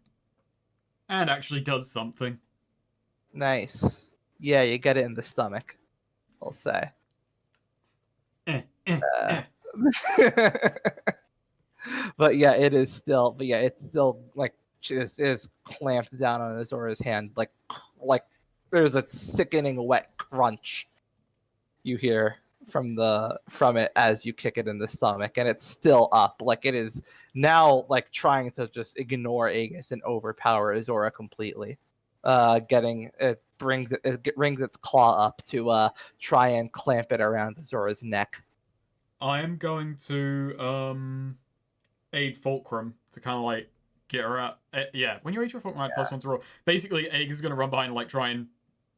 and actually does something. Nice. Yeah, you get it in the stomach. I'll say. But yeah, it is still. But yeah, it's still like it is clamped down on Azora's hand. Like there's a sickening wet crunch you hear from it as you kick it in the stomach, and it's still up. Like it is now like trying to just ignore Aegis and overpower Azora completely. It brings its claw up to try and clamp it around Azora's neck. I am going to aid Fulcrum to kind of like get her out. Yeah, when you aid your Fulcrum, I +1 to roll. Basically, Aegis is going to run behind and like try and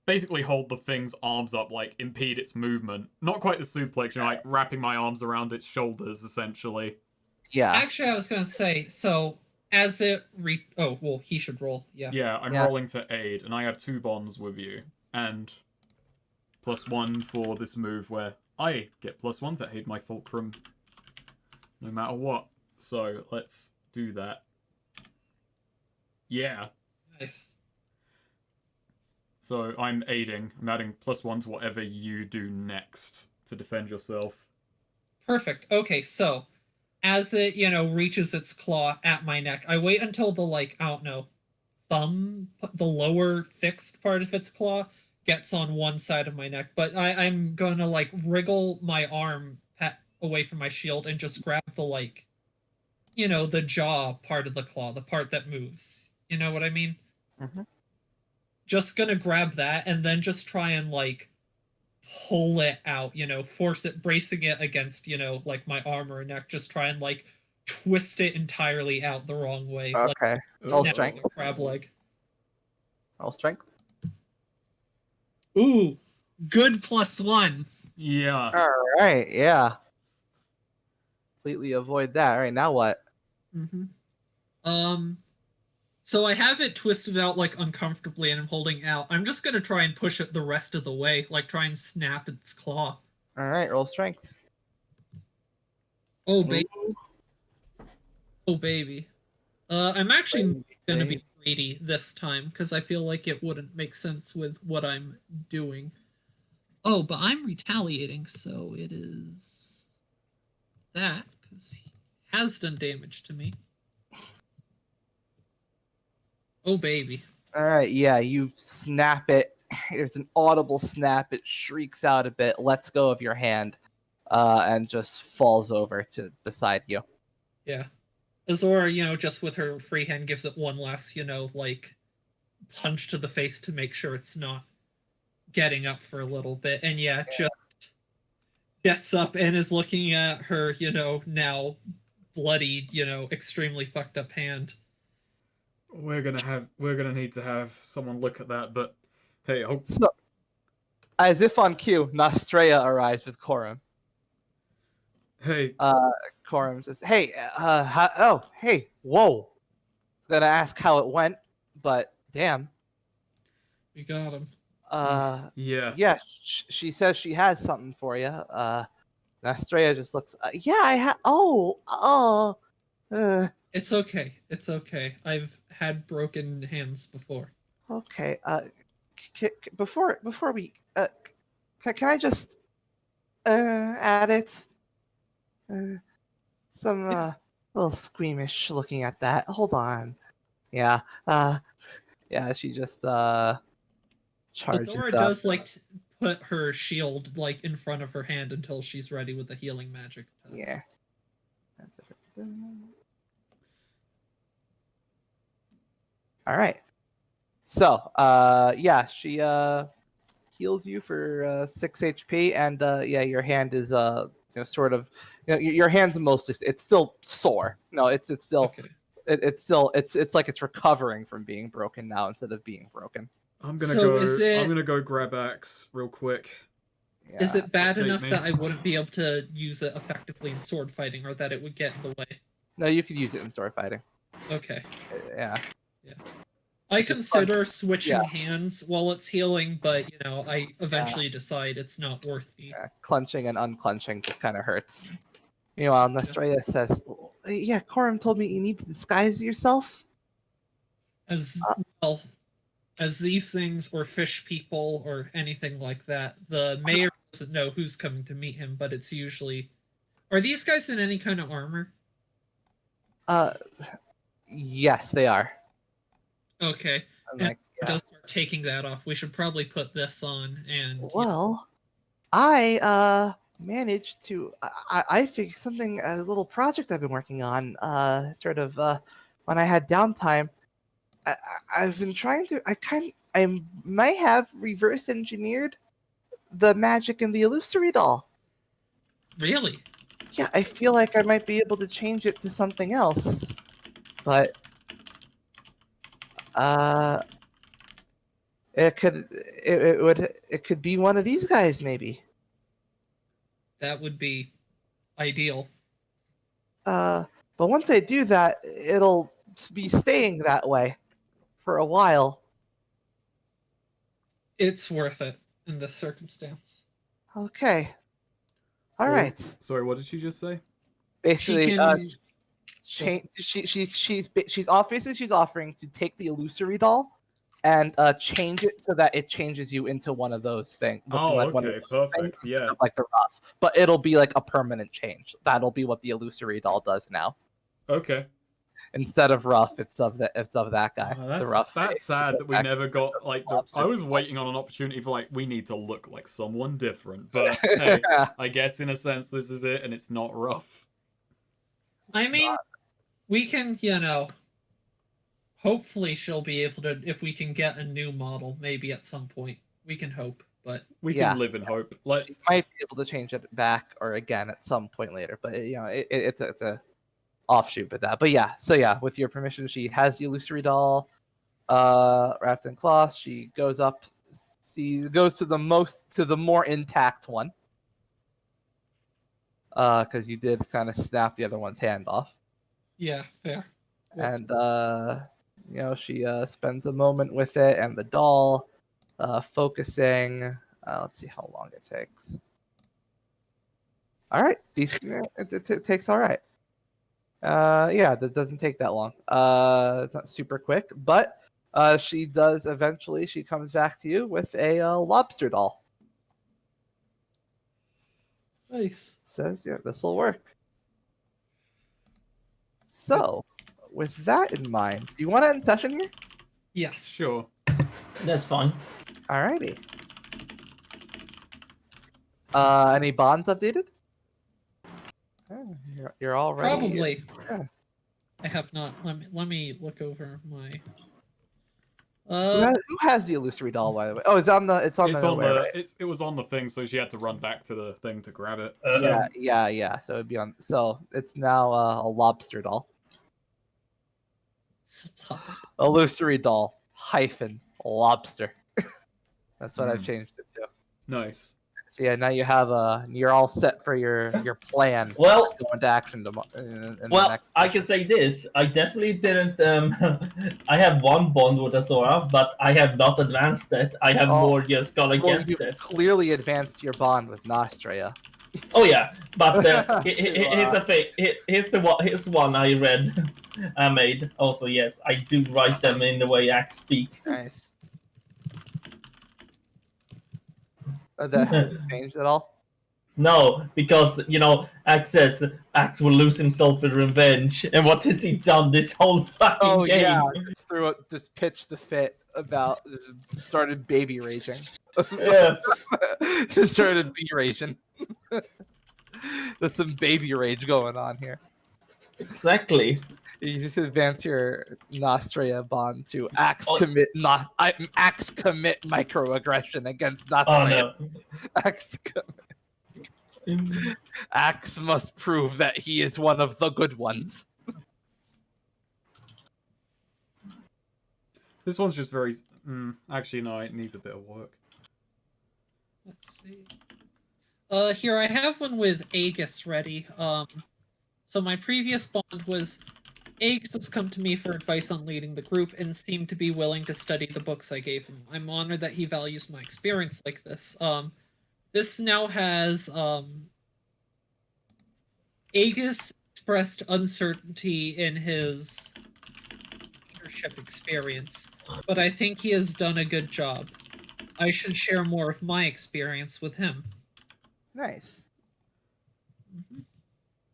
basically hold the thing's arms up, like impede its movement. Not quite the suplex, like wrapping my arms around its shoulders, essentially. Yeah. Actually, I was gonna say, so as it oh well, he should roll. Yeah. Yeah, I'm rolling to aid, and I have 2 bonds with you, and +1 for this move where I get +1 to aid my Fulcrum, no matter what. So let's do that. Yeah. Nice. So I'm aiding. I'm adding +1 to whatever you do next to defend yourself. Perfect. Okay, so as it, reaches its claw at my neck, I wait until the, like, I don't know, thumb, the lower fixed part of its claw gets on one side of my neck. But I'm going to, like, wriggle my arm away from my shield and just grab the, like, the jaw part of the claw, the part that moves. You know what I mean? Mm-hmm. Just gonna grab that and then just try and, like, pull it out, force it, bracing it against, like my arm or neck, just try and, like, twist it entirely out the wrong way. Okay. Like, Roll snap strength. a crab leg. Roll strength. Ooh, good +1. Yeah. All right. Yeah. Completely avoid that. All right. Now what? Mm-hmm. So I have it twisted out like uncomfortably and I'm holding out. I'm just gonna try and push it the rest of the way, like try and snap its claw. All right, roll strength. Oh baby. Oh baby. I'm actually gonna be greedy this time because I feel like it wouldn't make sense with what I'm doing. Oh, but I'm retaliating, so it is that because he has done damage to me. Oh baby. All right, yeah, you snap it. There's an audible snap. It shrieks out a bit, lets go of your hand, and just falls over to beside you. Yeah. Azora, just with her free hand gives it one last, like punch to the face to make sure it's not getting up for a little bit. And just gets up and is looking at her, now bloodied, extremely fucked up hand. We're gonna need to have someone look at that, but hey, So, as if on cue, Nostrea arrives with Corum. hey, Corum says, "Hey, hey, whoa! Gonna ask how it went, but damn, We got him. yeah, she says she has something for you. Nostrea just looks, yeah, I have. Oh, It's okay. It's okay. I've had broken hands before. okay. Before we, can I just add it? Some little squeamish looking at that. Hold on. Yeah. Yeah. She just charges Azora up. does put her shield in front of her hand until she's ready with the healing magic. Yeah. All right. So, yeah, she heals you for 6 HP, and yeah, your hand is sort of, your hand's mostly, it's still sore. No, it's still, Okay. it's still, it's like it's recovering from being broken now instead of being broken. I'm gonna So go. is it- I'm gonna go grab axe real quick. Yeah. Is it bad Update enough me. that I wouldn't be able to use it effectively in sword fighting, or that it would get in the way? No, you could use it in sword fighting. Okay. Yeah. I It's just consider switching yeah. hands while it's healing, but I eventually decide it's not worth the. Yeah, clenching and unclenching just kind of hurts. Meanwhile, Nostrea says, "Yeah, Corum told me you need to disguise yourself." As well as these things or fish people or anything like that, the mayor doesn't know who's coming to meet him, but it's usually. Are these guys in any kind of armor? Yes, they are. Okay. I'm And like, it does start taking that off. We should probably put this on and. well, I managed to I figured something, a little project I've been working on, sort of when I had downtime. I've been trying to, I might have reverse engineered the magic in the illusory doll. Really? Yeah, I feel like I might be able to change it to something else, but it could be one of these guys maybe. That would be ideal. But once I do that, it'll be staying that way for a while. It's worth it in this circumstance. Okay. All Oh, right. Sorry, what did she just say? Basically, She can. she's obviously she's offering to take the illusory doll and change it so that it changes you into one of those things. Oh, like one of okay, those perfect. things, Yeah. like the rough. But it'll be like a permanent change. That'll be what the illusory doll does now. Okay. Instead of rough, it's of that guy. Oh, The rough. that's face. sad It's that we back- never got like the. Lobster. I was waiting on an opportunity for we need to look like someone different, but hey, I guess in a sense this is it, and it's not rough. I mean, we can, hopefully she'll be able to, if we can get a new model, maybe at some point. We can hope, but. We Yeah. can live in hope. She Let's. might be able to change it back or again at some point later, but it's a offshoot of that. But yeah, so yeah, with your permission, she has the illusory doll wrapped in cloth. She goes up, goes to the more intact one, because you did kind of snap the other one's hand off. Yeah, fair. And She spends a moment with it and the doll, focusing. Let's see how long it takes. All right, it takes all right. Yeah, that doesn't take that long. It's not super quick, but she does eventually. She comes back to you with a lobster doll. Nice. Says, yeah, this will work. So, with that in mind, do you want to end session here? Yes. Sure. That's fine. Alrighty. Any bonds updated? Oh, you're all ready. Probably. Yeah. I have not. Let me look over my. Who has the illusory doll, by the way? Oh, it's on the right? It was on the thing, so she had to run back to the thing to grab it. Yeah. So it'd be on. So it's now a lobster doll. Illusory doll hyphen lobster. That's what I've changed it to. Nice. So yeah, now you're all set for your plan. Well, to go into action I can say this. I definitely didn't. I have one bond with Azora, but I have not advanced it. I have more just gone against you it. Clearly advanced your bond with Nostria. Oh yeah, but here's the thing. Here's one I read. I made. Also, yes, I do write them in the way Axe speaks. Nice. That hasn't changed at all? No, because Axe says Axe will lose himself in revenge, and what has he done this whole fucking game? Yeah, just pitched the fit about started baby raging. Yes. Just started B raging. There's some baby rage going on here. Exactly. You just advance your Nostria bond to Axe commit microaggression against Nostria. Oh no. Axe must prove that he is one of the good ones. This one's just very. Actually, no, it needs a bit of work. Let's see. Here I have one with Aegis ready. So my previous bond was Aegis has come to me for advice on leading the group and seemed to be willing to study the books I gave him. I'm honored that he values my experience like this. This now has Aegis expressed uncertainty in his leadership experience, but I think he has done a good job. I should share more of my experience with him. Nice. Mm-hmm.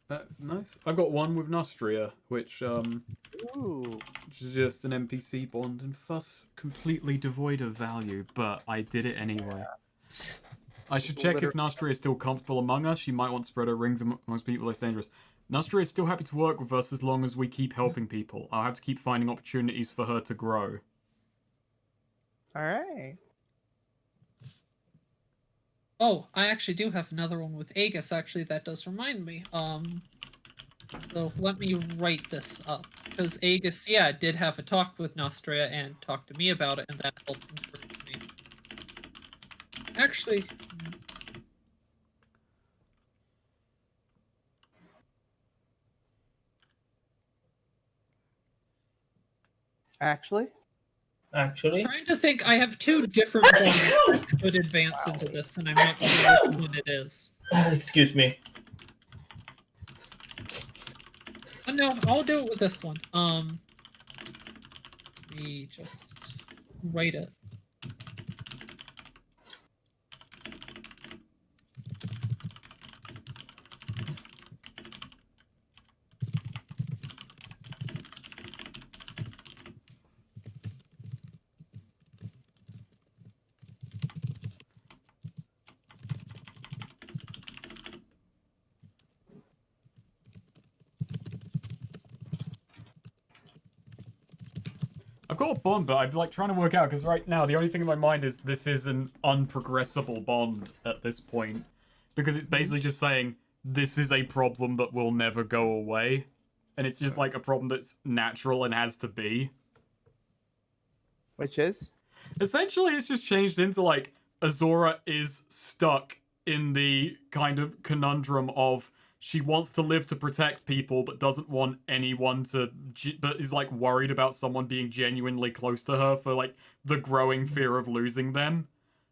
That's nice. I've got one with Nostria, which is just an NPC bond and thus completely devoid of value, but I did it anyway. I should check if Nostria is still comfortable among us. She might want to spread her rings amongst people less dangerous. Nostria is still happy to work with us as long as we keep helping people. I'll have to keep finding opportunities for her to grow. Alright. Oh, I actually do have another one with Aegis, actually, that does remind me. So let me write this up. Because Aegis, yeah, did have a talk with Nostria and talked to me about it, and that helped encourage me. Actually... Actually? I'm trying to think, I have two different ones that could advance into this, and I'm not sure which one it is. Excuse me. No, I'll do it with this one. Let me just write it. I've got a bond, but I'm like trying to work out because right now the only thing in my mind is this is an unprogressible bond at this point, because it's basically just saying this is a problem that will never go away, and it's just like a problem that's natural and has to be. Which is? Essentially, it's just changed into like Azora is stuck in the kind of conundrum of she wants to live to protect people, but doesn't want anyone to, but is like worried about someone being genuinely close to her for like the growing fear of losing them.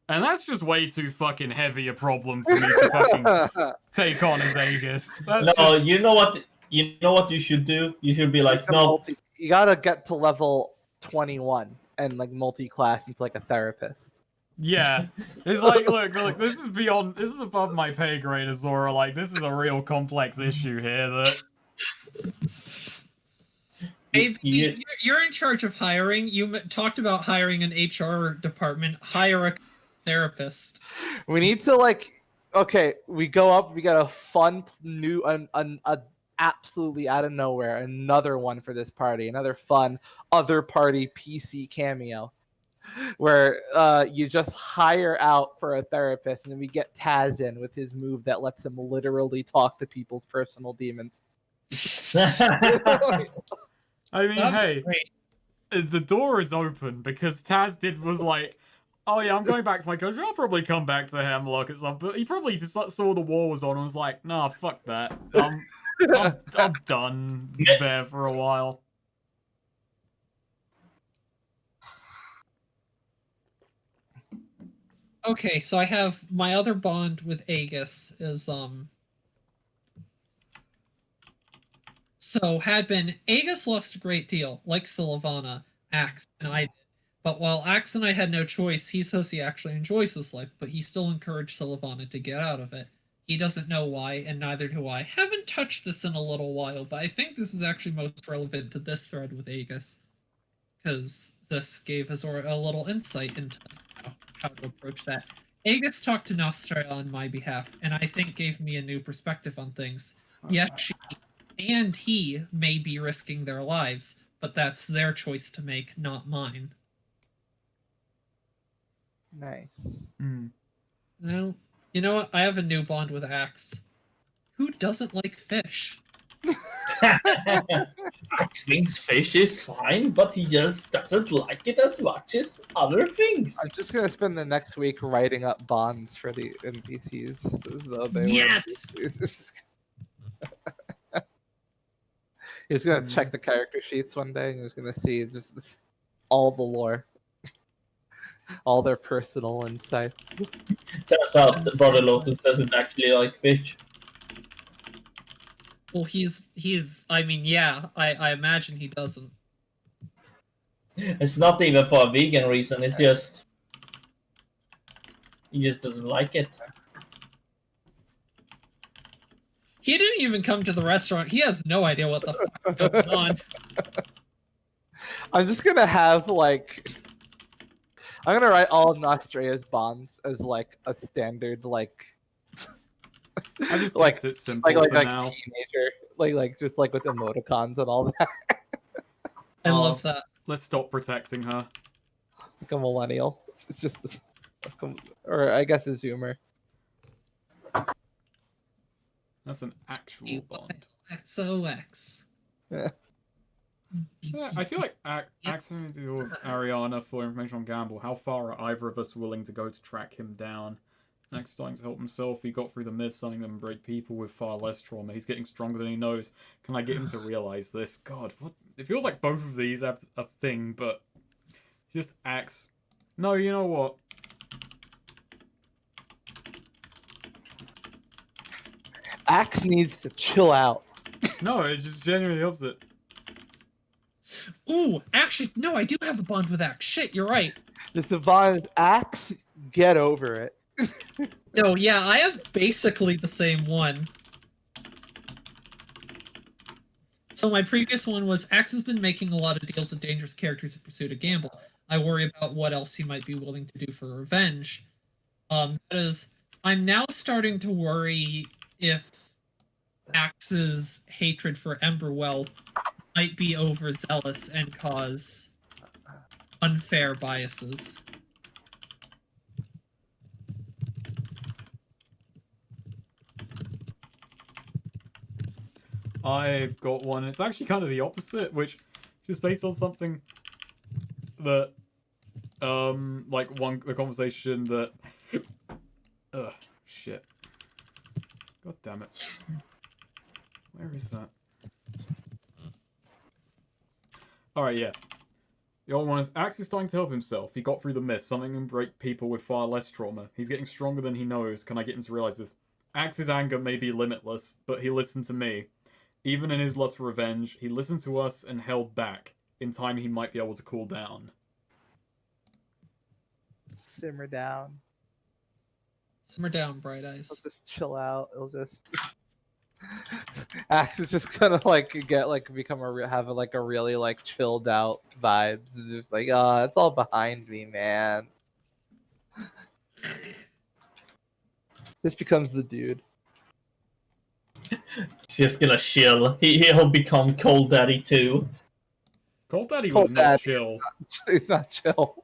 And that's just way too fucking heavy a problem for me to fucking take on as Aegis. That's No, just... you know what? You know what you should do? You should be like, no. You gotta get to level 21 and like multi-class into like a therapist. Yeah. It's like, look, this is above my pay grade, Azora. Like, this is a real complex issue here that... You're in charge of hiring. You talked about hiring an HR department. Hire a therapist. We need to like, okay, we go up. We got a fun new, absolutely out of nowhere, another one for this party. Another fun other party PC cameo, where you just hire out for a therapist, and then we get Taz in with his move that lets him literally talk to people's personal demons. I mean, hey, the door is open because Taz was like, oh yeah, I'm going back to my country. I'll probably come back to Hemlock at some point. He probably just saw the war was on and was like, nah, fuck that. I'm done there for a while. Okay, so I have my other bond with Aegis is so had been Aegis lost a great deal, like Sylvana, Axe, and I did. But while Axe and I had no choice, he says he actually enjoys his life, but he still encouraged Sylvana to get out of it. He doesn't know why, and neither do I. Haven't touched this in a little while, but I think this is actually most relevant to this thread with Aegis, because this gave Azora a little insight into how to approach that. Aegis talked to Nostra on my behalf, and I think gave me a new perspective on things. Yes, she and he may be risking their lives, but that's their choice to make, not mine. Nice. No, you know what? I have a new bond with Axe. Who doesn't like fish? Axe thinks fish is fine, but he just doesn't like it as much as other things. I'm just gonna spend the next week writing up bonds for the NPCs as though they Yes! He's gonna check the character sheets one day and he's gonna see just all the lore. All their personal insights. Turns out the Brother Lotus doesn't actually like fish. Well, he's. I mean, yeah. I imagine he doesn't. It's not even for a vegan reason. It's just he just doesn't like it. He didn't even come to the restaurant. He has no idea what the fuck is going on. I'm just gonna have like. I'm gonna write all of Nostrea's bonds as like a standard like. I just like kept it simple like for now. teenager like just like with emoticons and all that. I love that. Let's stop protecting her. Like a millennial. It's just, or I guess a Zoomer. That's an actual bond. XOX. Yeah. Yeah, I feel like accidentally with Ariana for information on Gamble. How far are either of us willing to go to track him down? Next, starting to help himself. He got through the myth, something that can break people with far less trauma. He's getting stronger than he knows. Can I get him to realize this? God, what? It feels like both of these have a thing, but just Axe. No, you know what? Axe needs to chill out. No, it's just genuinely the opposite. Ooh, actually, no, I do have a bond with Axe. Shit, you're right. The Savant Axe, get over it. No, yeah, I have basically the same one. So my previous one was Axe has been making a lot of deals with dangerous characters in pursuit of Gamble. I worry about what else he might be willing to do for revenge. That is, I'm now starting to worry if Axe's hatred for Emberwell might be overzealous and cause unfair biases. I've got one. It's actually kind of the opposite, which is based on something that, like the conversation that, shit. God damn it. Where is that? Alright, yeah. The old one is, Axe is starting to help himself. He got through the mist. Something can break people with far less trauma. He's getting stronger than he knows. Can I get him to realize this? Axe's anger may be limitless, but he listened to me. Even in his lust for revenge, he listened to us and held back. In time, he might be able to cool down. Simmer down. Simmer down, Bright It'll Eyes. just chill out. It'll just. Axe is just gonna like get like become have a, like a really like chilled out vibes. It's just like, oh, it's all behind me, man. This becomes the dude. He's just gonna chill. He'll become Cold Daddy too. Cold Daddy Cold was not Daddy. chill. He's not chill.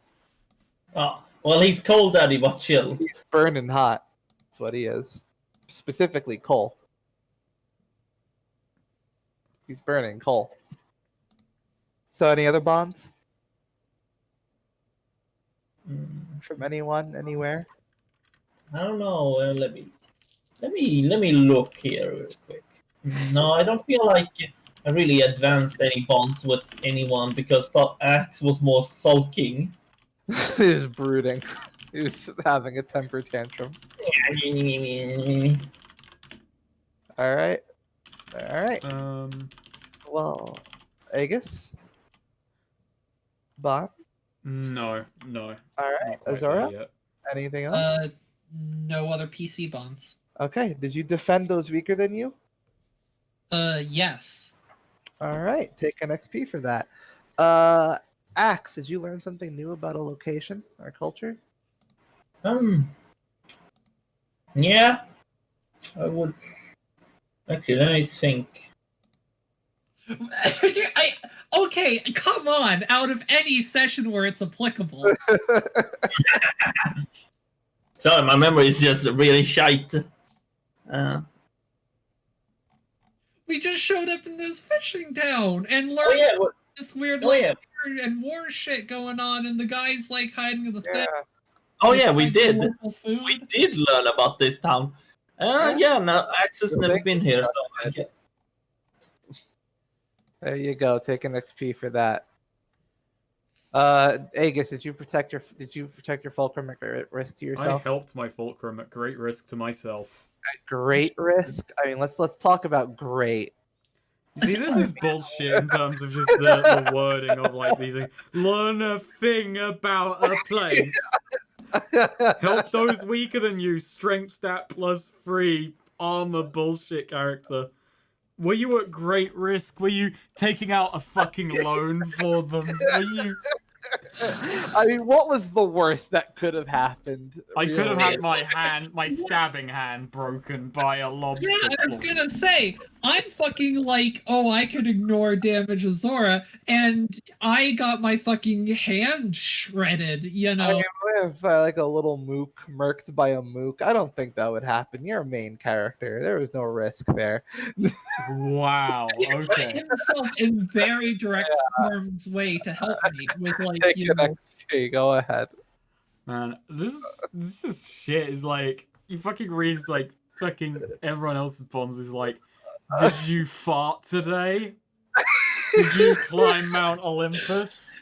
Oh, well, he's Cold Daddy, but chill. He's burning hot. That's what he is. Specifically, coal. He's burning coal. So, any other bonds from anyone, anywhere? I don't know. Let me look here real quick. No, I don't feel like I really advanced any bonds with anyone because Axe was more sulking. He was brooding. He was having a temper tantrum. All right. All right. Well, Aegis? Bond? No. All right. Not quite Azora? there yet. Anything else? No other PC bonds. Okay. Did you defend those weaker than you? Yes. All right. Take an XP for that. Axe, did you learn something new about a location or culture? Yeah. I would. Actually, let me think. Okay, come on. Out of any session where it's applicable. Sorry, my memory is just really shite. We just showed up in this fishing town and Oh learned yeah. this weird Oh like yeah. war and war shit going on, and the guy's like hiding in the thing. Oh yeah, we finding did. local food. We did learn about this town. Yeah. No, Axe has never been here. So I get... There you go. Take an XP for that. Aegis, did you protect your fulcrum at great risk to I yourself? helped my fulcrum at great risk to myself. At great risk? I mean, let's talk about great. You see, this is bullshit in terms of just the wording of like these things. Learn a thing about a place. Help those weaker than you. Strength stat +3. Armor bullshit character. Were you at great risk? Were you taking out a fucking loan for them? Were you... I mean, what was the worst that could have happened? I could have really? had my stabbing hand broken by a lobster. Yeah, I was claw. gonna say, I'm fucking like, oh, I could ignore damage Azora, and I got my fucking hand shredded, you know? I mean, if like a little mook murked by a mook, I don't think that would happen. You're a main character. There was no risk there. Wow. He put Okay. himself in very direct harm's way to help me with, like, Take you an know, XP. Go ahead. Man, this is shit. Is like you fucking read like fucking everyone else's bonds is like, did you fart today? Did you climb Mount Olympus?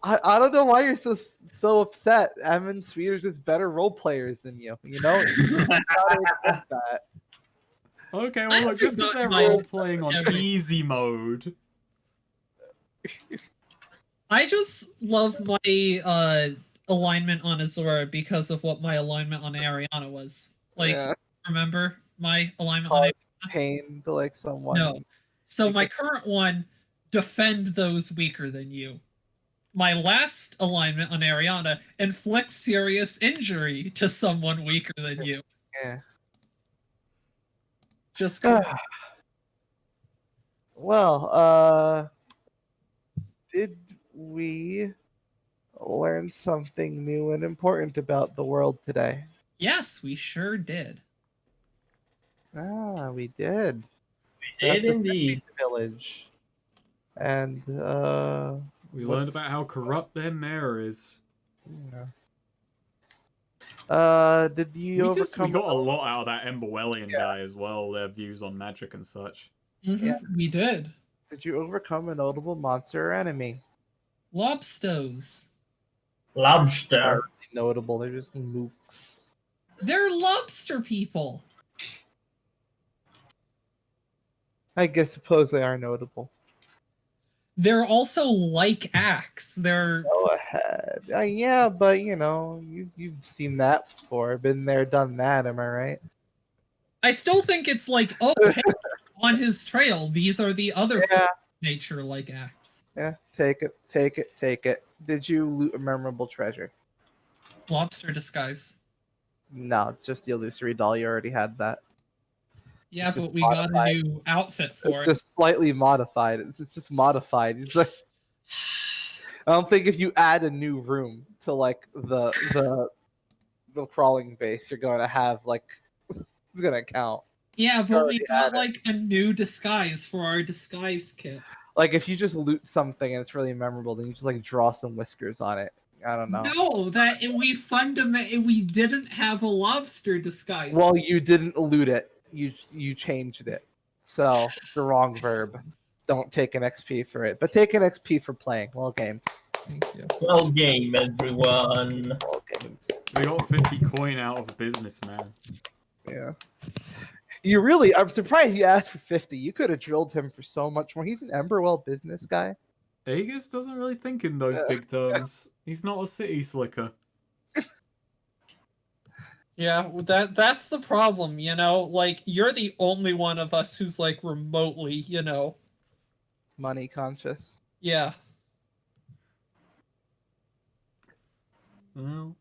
I don't know why you're so upset. Em and Sweet are just better role players than you. You know. You gotta accept that. Okay, well look, just because they're my- role playing on every- easy mode. I just love my alignment on Azora because of what my alignment on Ariana was. Like, Yeah. remember my alignment on Cause pain to like someone. No. So my current one, defend those weaker than you. My last alignment on Ariana, inflict serious injury to someone weaker than you. Yeah. Just 'cause- Well, did we learn something new and important about the world today? yes, we sure did. Ah, we did. We did indeed. Village. And We learned about how corrupt their mayor is. yeah. Did you We overcome? got a lot out of that Emberwellian Yeah. guy as well. Their views on magic and such. Yeah. We did. Did you overcome a notable monster or enemy? Lobsters. Lobster. Aren't really notable. They're just mooks. They're lobster people. I suppose they are notable. They're also like Axe. They're Go ahead. Yeah, but you've seen that before. Been there, done that. Am I right? I still think it's like, oh, hey, on his trail, these are the other Yeah. nature like Axe. Yeah. Take it. Take it. Take it. Did you loot a memorable treasure? Lobster disguise. No, it's just the illusory doll. You already had that. Yeah, It's just but we got a modified. new outfit for It's it. just slightly modified. It's just modified. It's like I don't think if you add a new room to like the crawling base, you're going to have like it's gonna count. Yeah, but we already got had it. like a new disguise for our disguise kit. Like if you just loot something and it's really memorable, then you just like draw some whiskers on it. I don't know. No, that we didn't have a lobster disguise. Well, you didn't loot it. You changed it. So the wrong verb. Don't take an XP for it, but take an XP for playing. Well gamed. Thank you. Well game, everyone. Well gamed. We got 50 coin out of a businessman. Yeah. I'm surprised you asked for 50. You could have drilled him for so much more. He's an Emberwell business guy. Aegis doesn't really think in those big terms. He's not a city slicker. Yeah, that's the problem, like you're the only one of us who's like remotely, Money conscious. yeah. Well,